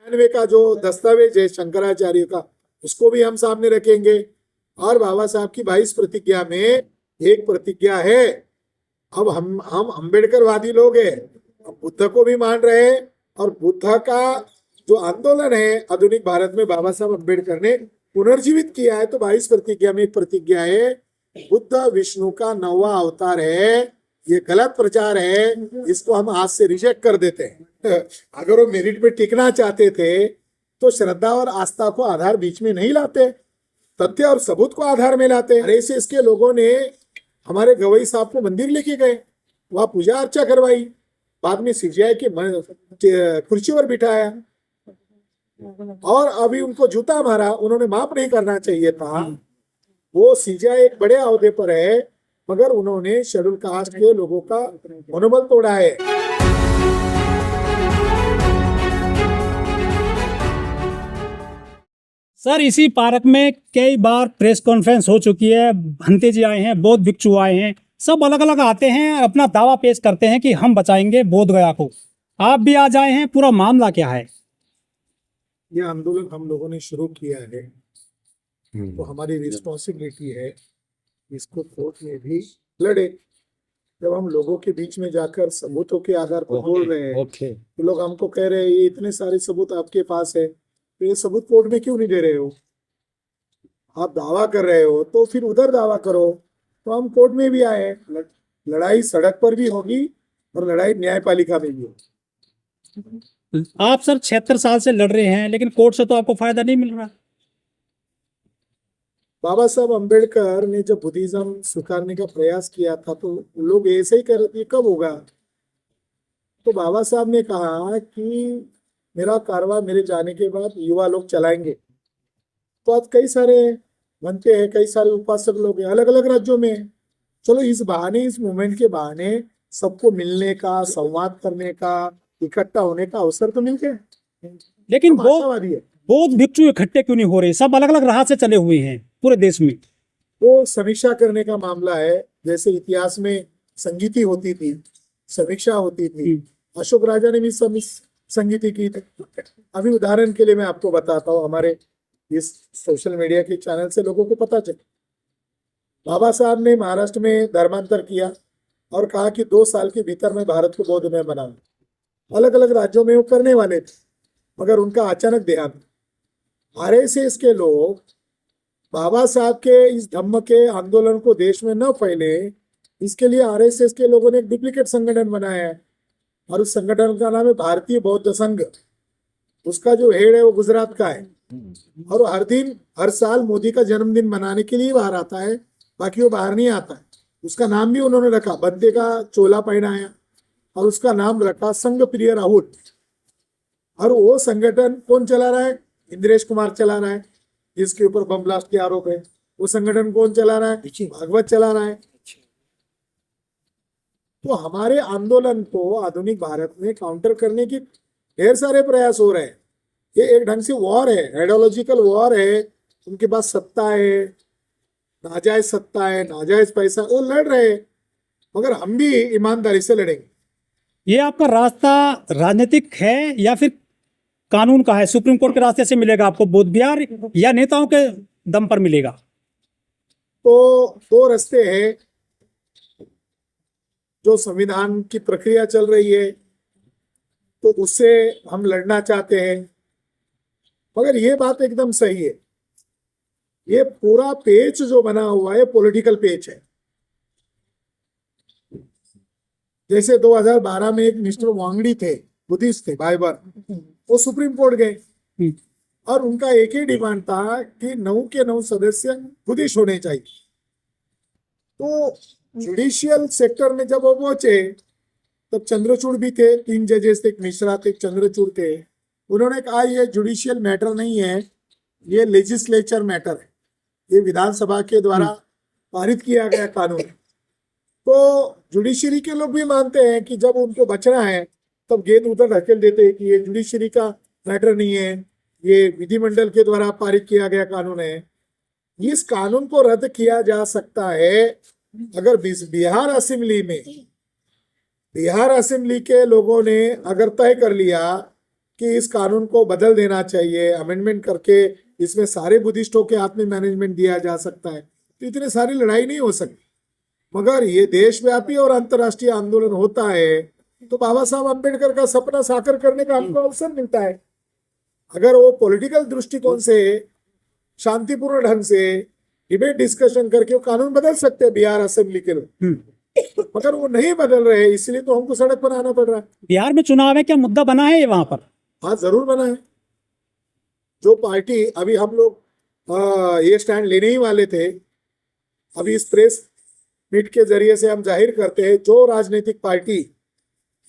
96 का जो दस्तावेज है शंकराचार्य का, उसको भी हम सामने रखेंगे। और बाबा साहब की 22 प्रतिज्ञा में एक प्रतिज्ञा है, अब हम अम्बेडकरवादी लोग हैं, अब बुद्ध को भी मान रहे हैं, और बुद्ध का जो आंदोलन है आधुनिक भारत में बाबा साहब अम्बेडकर ने पुनर्जीवित किया है। तो 22 प्रतिज्ञा में एक प्रतिज्ञा है, बुद्ध विष्णु का 9वां अवतार है, ये गलत प्रचार है, इसको हम आज से रिजेक्ट कर देते हैं। अगर वो मेरिट पे टिकना चाहते थे तो श्रद्धा और आस्था को आधार बीच में नहीं लाते, तथ्य और सबूत को आधार में लाते। RSS के लोगों ने हमारे गवई साहब को मंदिर लेके गए, वहां पूजा अर्चा करवाई, बाद में CGI के कुर्सी पर बिठाया, और अभी उनको जूता मारा। उन्होंने माफ नहीं करना चाहिए था। वो CGI एक बड़े अहदे पर है, मगर उन्होंने शेड्यूल कास्ट के लोगों का मनोबल तोड़ा है। सर, इसी पार्क में कई बार प्रेस कॉन्फ्रेंस हो चुकी है, भंते जी आए हैं, बौद्ध भिक्षु आए हैं, सब अलग अलग आते हैं, अपना दावा पेश करते हैं कि हम बचाएंगे बोध गया को। आप भी आज आए हैं, पूरा मामला क्या है? ये आंदोलन हम लोगों ने शुरू किया है, तो हमारी रिस्पॉन्सिबिलिटी है इसको कोर्ट में भी लड़े। जब हम लोगों के बीच में जाकर सबूतों के आधार पर बोल रहे हैं, तो लोग हमको कह रहे हैं ये इतने सारे सबूत आपके पास है, तो ये सबूत कोर्ट में क्यों नहीं दे रहे हो? आप दावा कर रहे हो तो फिर उधर दावा करो। तो हम कोर्ट में भी आए, लड़ाई सड़क पर भी होगी और लड़ाई न्यायपालिका में भी होगी। आप सर 76 साल से लड़ रहे हैं, लेकिन कोर्ट से तो आपको फायदा नहीं मिल रहा। बाबा साहब अम्बेडकर ने जब बुद्धिज्म स्वीकारने का प्रयास किया था तो लोग ऐसे ही कर रहे थे, कब होगा? तो बाबा साहब ने कहा कि मेरा कारवां मेरे जाने के बाद युवा लोग चलाएंगे। तो आज कई सारे बनते हैं, कई सारे उपासक लोग हैं अलग अलग राज्यों में। चलो इस बहाने, इस मूवमेंट के बहाने सबको मिलने का, संवाद करने का, इकट्ठा होने का अवसर तो मिल गया। लेकिन आशावादी है। बौद्ध भिक्षु इकट्ठे क्यों नहीं हो रहे? सब अलग अलग राह से चले हुए हैं पूरे देश में। वो समीक्षा करने का मामला है। जैसे इतिहास में संगीति होती थी, समीक्षा होती थी, अशोक राजा ने भी संगीति की थी। अभी उदाहरण के लिए मैं आपको बताता हूँ, हमारे इस सोशल मीडिया के चैनल से लोगों को पता चले। बाबा साहब ने महाराष्ट्र में धर्मांतर किया और कहा कि 2 साल के भीतर मैं भारत को बौद्धमय बनाऊंगा। अलग अलग राज्यों में वो करने वाले थे, मगर उनका अचानक देहांत। RSS के लोग बाबा साहब के इस धम्म के आंदोलन को देश में न फैले, इसके लिए RSS के लोगों ने एक डुप्लीकेट संगठन बनाया है, और उस संगठन का नाम है भारतीय बौद्ध संघ। उसका जो हेड है वो गुजरात का है, और हर साल मोदी का जन्मदिन मनाने के लिए बाहर आता है, बाकी वो बाहर नहीं आता है। उसका नाम भी उन्होंने रखा, बंदे का चोला पहनाया और उसका नाम रखा संघ प्रिय राहुल। और वो संगठन कौन चला रहा है? इंद्रेश कुमार चला रहा है, जिसके ऊपर बम ब्लास्ट के आरोप है। वो संगठन कौन चला रहा है? भागवत चला रहा है। तो हमारे आंदोलन को आधुनिक भारत में काउंटर करने के ढेर सारे प्रयास हो रहे हैं। ये एक ढंग से वॉर है, आइडियोलॉजिकल वॉर है। उनके पास सत्ता है, नाजायज सत्ता है, नाजायज पैसा, वो लड़ रहे हैं, मगर हम भी ईमानदारी से लड़ेंगे। ये आपका रास्ता राजनीतिक है या फिर कानून का है? सुप्रीम कोर्ट के रास्ते से मिलेगा आपको बोध विहार, या नेताओं के दम पर मिलेगा? तो 2 रास्ते हैं। जो संविधान की प्रक्रिया चल रही है तो उससे हम लड़ना चाहते हैं, मगर ये बात एकदम सही है, ये पूरा पेच जो बना हुआ है पॉलिटिकल पेच है। जैसे 2012 में एक मिस्टर वांगडी थे, बुद्धिस्ट थे, बाइबर, वो सुप्रीम कोर्ट गए और उनका एक ही डिमांड था कि 9 के 9 सदस्य बुद्धिस्ट होने चाहिए। तो जुडिशियल सेक्टर में जब वो पहुंचे तब चंद्रचूड़ भी थे, 3 जजेस थे, एक मिश्रा थे, एक चंद्रचूड़ थे। उन्होंने कहा ये जुडिशियल मैटर नहीं है, ये लेजिस्लेचर मैटर है, ये विधानसभा के द्वारा पारित किया गया कानून। तो जुडिशरी के लोग भी मानते हैं कि जब उनको बचना है तब गेंद उधर धकेल देते हैं कि ये जुडिशरी का मैटर नहीं है, ये विधिमंडल के द्वारा पारित किया गया कानून है। इस कानून को रद्द किया जा सकता है अगर बिहार असेंबली के लोगों ने अगर तय कर लिया कि इस कानून को बदल देना चाहिए, अमेंडमेंट करके इसमें सारे बुद्धिस्टों के हाथ में मैनेजमेंट दिया जा सकता है, तो इतनी सारी लड़ाई नहीं हो सकती। मगर ये देशव्यापी और अंतर्राष्ट्रीय आंदोलन होता है तो बाबा साहब अम्बेडकर का सपना साकार करने का हमको अवसर मिलता है। अगर वो पॉलिटिकल दृष्टिकोण से शांतिपूर्ण ढंग से डिबेट डिस्कशन करके वो कानून बदल सकते हैं बिहार असेंबली के लोग, मगर वो नहीं बदल रहे, इसलिए तो हमको सड़क पर आना पड़ रहा है। बिहार में चुनाव है, क्या मुद्दा बना है ये वहां पर? हाँ जरूर बना है। जो पार्टी अभी हम लोग ये स्टैंड लेने ही वाले थे, अभी इस प्रेस मीट के जरिए से हम जाहिर करते हैं, जो राजनीतिक पार्टी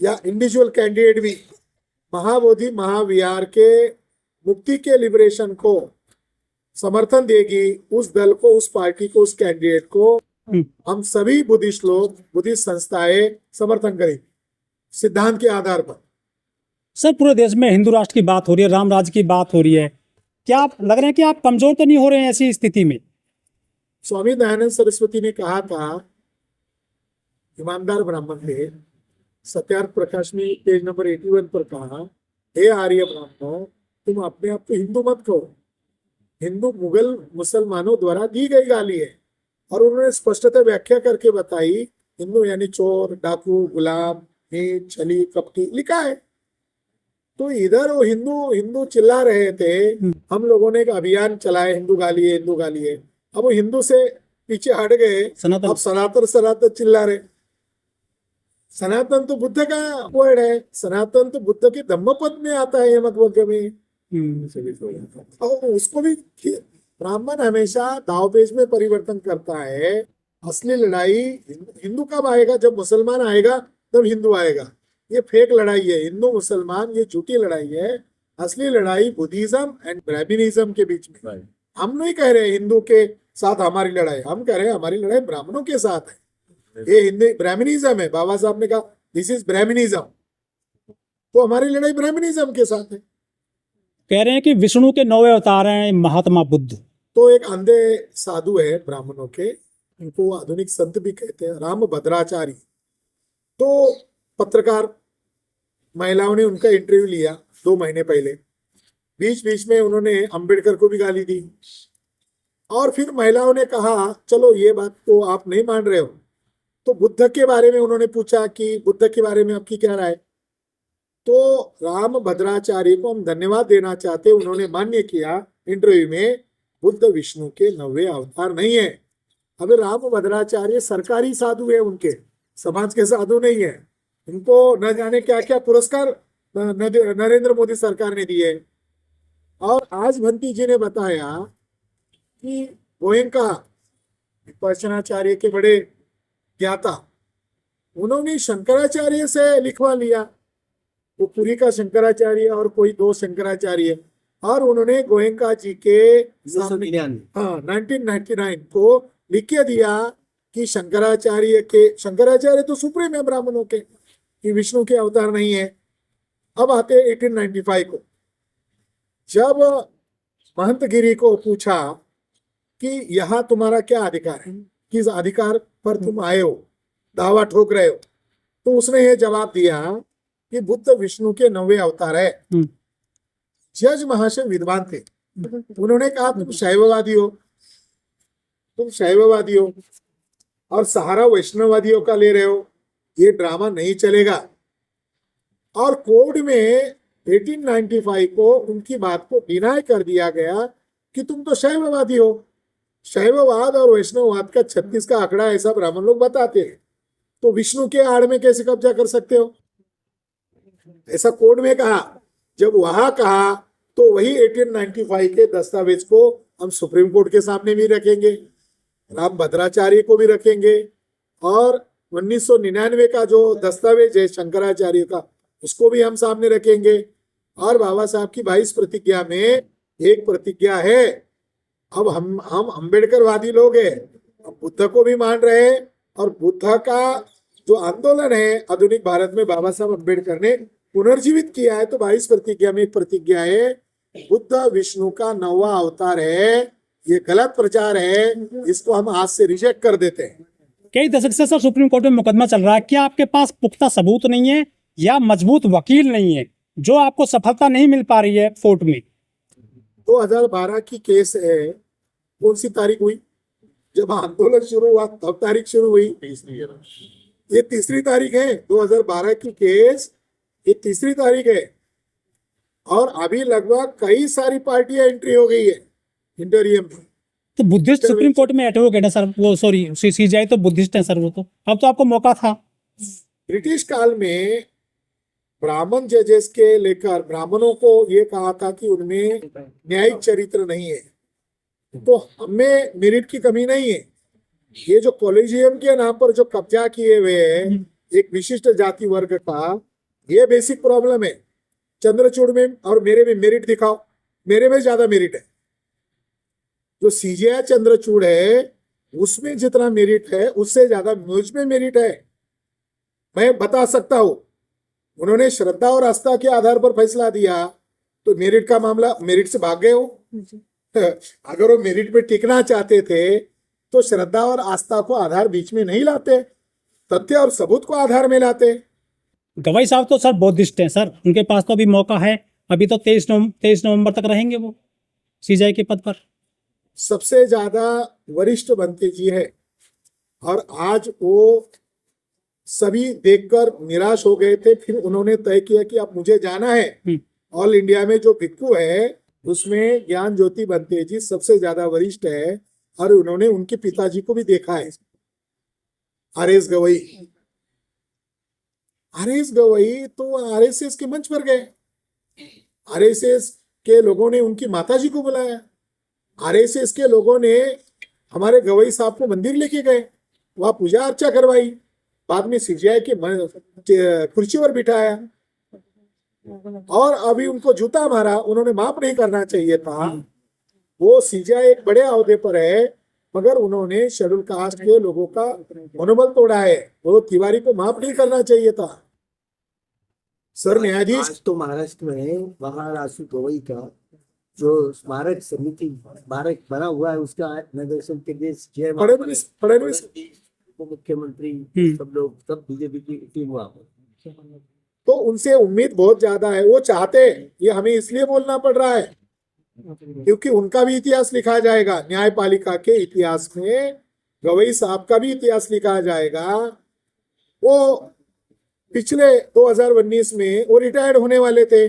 या इंडिविजुअल कैंडिडेट भी महाबोधि महाविहार के मुक्ति के लिबरेशन को समर्थन देगी, उस दल को, उस पार्टी को, उस कैंडिडेट को हम सभी बुद्धिस्ट लोग, बुद्धिस्ट संस्थाएं समर्थन करेंगे सिद्धांत के आधार पर। सर, पूरे देश में हिंदू राष्ट्र की बात हो रही है, राम राज्य की बात हो रही है, क्या आप लग रहे हैं कि आप कमजोर तो नहीं हो रहे हैं ऐसी स्थिति में? स्वामी दयानंद सरस्वती ने कहा था, ईमानदार ब्राह्मण थे, सत्यार्थ प्रकाश में पेज नंबर 81 पर कहा, हे आर्य ब्राह्मणों, तुम अपने आप को हिंदू मत कहो, हिंदू मुगल मुसलमानों द्वारा दी गई गाली है। और उन्होंने स्पष्टता व्याख्या करके बताई, हिंदू यानी चोर, डाकू, गुलाम, नीच, छली, कपटी लिखा है। तो इधर वो हिंदू हिंदू चिल्ला रहे थे, हम लोगों ने एक अभियान चलाया, हिंदू गाली है, हिंदू गाली है। अब वो हिंदू से पीछे हट गए, अब सनातन सनातन चिल्ला रहे। सनातन तो बुद्ध का वर्ड है, सनातन तो बुद्ध के धम्मपद में आता है, यमक में। और उसको भी ब्राह्मण हमेशा दावपेच में परिवर्तन करता है। असली लड़ाई हिंदू कब आएगा? जब मुसलमान आएगा तब हिंदू आएगा। ये फेक लड़ाई है, हिंदू मुसलमान, ये झूठी लड़ाई है। असली लड़ाई बुद्धिज्म एंड ब्राह्मणिज्म के बीच में। हम नहीं कह रहे हिंदू के साथ हमारी लड़ाई, हम कह रहे हैं हमारी लड़ाई ब्राह्मणों के साथ है। ये हिंदू ब्राह्मणिज्म है, बाबा साहब ने कहा दिस इज ब्राह्मणिज्म, तो हमारी लड़ाई ब्राह्मणिज्म के साथ है। कह रहे हैं कि विष्णु के 9 अवतार हैं महात्मा बुद्ध। तो एक अंधे साधु है ब्राह्मणों के, उनको आधुनिक संत भी कहते हैं, राम भद्राचारी। तो पत्रकार महिलाओं ने उनका इंटरव्यू लिया 2 महीने पहले, बीच बीच में उन्होंने अंबेडकर को भी गाली दी। और फिर महिलाओं ने कहा चलो ये बात तो आप नहीं मान रहे हो, तो बुद्ध के बारे में उन्होंने पूछा कि बुद्ध के बारे में आपकी क्या राय। तो राम भद्राचार्य को हम धन्यवाद देना चाहते, उन्होंने मान्य किया इंटरव्यू में बुद्ध विष्णु के 9वें अवतार नहीं है। अब राम भद्राचार्य सरकारी साधु है, उनके समाज के साधु नहीं है। इनको न जाने क्या क्या पुरस्कार नरेंद्र मोदी सरकार ने दिए। और आज भंती जी ने बताया कि गोयंका विपश्यनाचार्य के बड़े ज्ञाता, उन्होंने शंकराचार्य से लिखवा लिया, वो पुरी का शंकराचार्य और कोई 2 शंकराचार्य, और उन्होंने गोयंका जी के 1999 को लिख के दिया कि शंकराचार्य तो सुप्रीम है ब्राह्मणों के, कि विष्णु के अवतार नहीं है। अब आते 1895 को, जब महंत गिरी को पूछा कि यहाँ तुम्हारा क्या अधिकार है, किस अधिकार पर तुम आए हो, दावा ठोक रहे हो, तो उसने ये जवाब दिया कि बुद्ध विष्णु के 9वें अवतार है। जज महाशय विद्वान थे, उन्होंने कहा तुम शैववादी हो, तुम शैववादी हो और सहारा वैष्णववादियों का ले रहे हो, ये ड्रामा नहीं चलेगा। और कोर्ट में 1895 को उनकी बात को डिनाई कर दिया गया कि तुम तो शैववादी हो। शैववाद और वैष्णववाद का 36 का आंकड़ा ऐसा ब्राह्मण लोग बताते हैं, तो विष्णु के आड़ में कैसे कब्जा कर सकते हो, ऐसा कोर्ट में कहा। जब वहां कहा तो वही 1895 के दस्तावेज को हम सुप्रीम कोर्ट के सामने भी रखेंगे, राम भद्राचार्य को भी रखेंगे, और 1999 का जो दस्तावेज है शंकराचार्य का, उसको भी हम सामने रखेंगे। और बाबा साहब की 22 प्रतिज्ञा में एक प्रतिज्ञा है, अब हम अम्बेडकरवादी लोग हैं, हम बुद्ध को भी मान रहे हैं, और बुद्ध का जो आंदोलन है आधुनिक भारत में बाबा साहब अम्बेडकर ने पुनर्जीवित किया है। तो 22 प्रतिज्ञा में एक प्रतिज्ञा है, बुद्ध विष्णु का 9वां अवतार है, ये गलत प्रचार है, इसको हम आज से रिजेक्ट कर देते हैं। कई दशक से सर सुप्रीम कोर्ट में मुकदमा चल रहा है, क्या आपके पास पुख्ता सबूत नहीं है या मजबूत वकील नहीं है जो आपको सफलता नहीं मिल पा रही है कोर्ट में। 2012 की केस है, कौन सी तारीख हुई? जब आंदोलन शुरू हुआ तब तारीख शुरू हुई। ये तीसरी तारीख है 2012 की केस, ये तीसरी तारीख है। और अभी लगभग कई सारी पार्टियां एंट्री हो गई है इंटरियम में। तो बुद्धिस्ट सुप्रीम कोर्ट में एडवोकेट है सर, वो सॉरी सीजेआई तो बुद्धिस्ट है सर, वो तो अब तो आपको मौका था। ब्रिटिश काल में ब्राह्मण जजेस के लेकर ब्राह्मणों को ये कहा था कि उनमें न्यायिक चरित्र नहीं है, तो हमें मेरिट की कमी नहीं है। ये जो कॉलेजियम के नाम पर जो कब्जा किए हुए हैं एक विशिष्ट जाति वर्ग का, ये बेसिक प्रॉब्लम है। चंद्रचूड़ में और मेरे में मेरिट दिखाओ, मेरे में ज्यादा मेरिट है। जो सीजेआई चंद्रचूड़ है उसमें जितना मेरिट है उससे ज्यादा मुझ में मेरिट है, मैं बता सकता हूं। उन्होंने श्रद्धा और आस्था के आधार पर फैसला दिया, तो मेरिट का मामला, मेरिट से भाग गए हो। अगर वो मेरिट पे टिकना चाहते थे तो श्रद्धा और आस्था को आधार बीच में नहीं लाते, तथ्य और सबूत को आधार में लाते। गवाई साहब तो सर बौद्धिस्ट हैं सर, उनके पास तो अभी मौका है, अभी तो 23 नवंबर तक रहेंगे वो सीजेआई के पद पर। सबसे ज्यादा वरिष्ठ बनते जी है, और आज वो सभी देखकर निराश हो गए थे। फिर उन्होंने तय किया कि अब मुझे जाना है। ऑल इंडिया में जो भिक्खु है उसमें ज्ञान ज्योति बनते जी सबसे ज्यादा वरिष्ठ है, और उन्होंने उनके पिताजी को भी देखा है। आरएस गवई, आरएस गवई तो आरएसएस के मंच पर गए, आरएसएस के लोगों ने उनकी माताजी को बुलाया, आरएसएस के लोगों ने हमारे गवई साहब को मंदिर लेके गए, वहां पूजा अर्चा करवाई, बाद में सीजेआई के कुर्सी पर बिठाया, और अभी उनको जूता मारा। उन्होंने माफ नहीं करना चाहिए था। वो सीजेआई एक बड़े ओहदे पर है, मगर उन्होंने शेड्यूल कास्ट के लोगों का मनोबल तोड़ा है। वो तिवारी को माफ नहीं करना चाहिए था। सर न्यायाधीश, आज तो महाराष्ट्र में महाराष्ट्र गवई का जो स्मारक समिति स्मारक बना हुआ है उसका नगरसन के लिए फडणवीस मुख्यमंत्री सब लोग, सब बीजेपी की टीम वहां पर। तो उनसे उम्मीद बहुत ज्यादा है। वो चाहते हैं, ये हमें इसलिए बोलना पड़ रहा है क्योंकि उनका भी इतिहास लिखा जाएगा। न्यायपालिका के इतिहास में गवई साहब का भी इतिहास लिखा जाएगा। वो पिछले 2019 में वो रिटायर्ड होने वाले थे,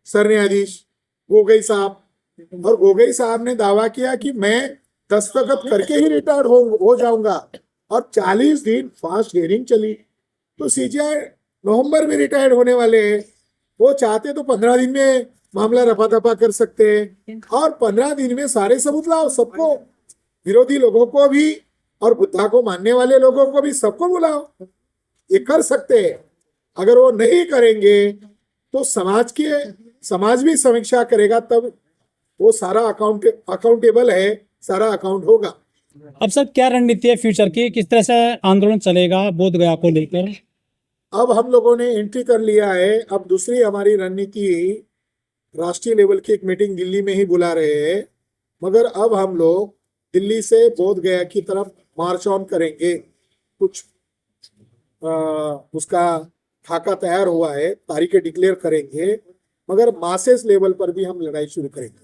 सर न्यायाधीश गोगोई साहब, और गोगोई साहब ने दावा किया कि मैं दस्तखत करके ही रिटायर्ड हो जाऊंगा, और 40 दिन फास्ट हियरिंग चली। तो सीजेआई नवंबर में रिटायर्ड होने वाले हैं। वो चाहते तो 15 दिन में मामला रफा दफा कर सकते हैं, और 15 दिन में सारे सबूत लाओ, सबको, विरोधी लोगों को भी और बुद्धा को मानने वाले लोगों को भी, सबको बुलाओ। ये कर सकते हैं। अगर वो नहीं करेंगे तो समाज भी समीक्षा करेगा, तब वो सारा अकाउंटेबल है, सारा अकाउंट होगा। अब सर क्या रणनीति है फ्यूचर की, किस तरह से आंदोलन चलेगा बोध गया को लेकर? अब हम लोगों ने एंट्री कर लिया है। अब दूसरी हमारी रणनीति, राष्ट्रीय लेवल की एक मीटिंग दिल्ली में ही बुला रहे हैं, मगर अब हम लोग दिल्ली से बोध गया की तरफ मार्च ऑन करेंगे। कुछ उसका खाका तैयार हुआ है, तारीखें डिक्लेयर करेंगे, मगर मासेस लेवल पर भी हम लड़ाई शुरू करेंगे।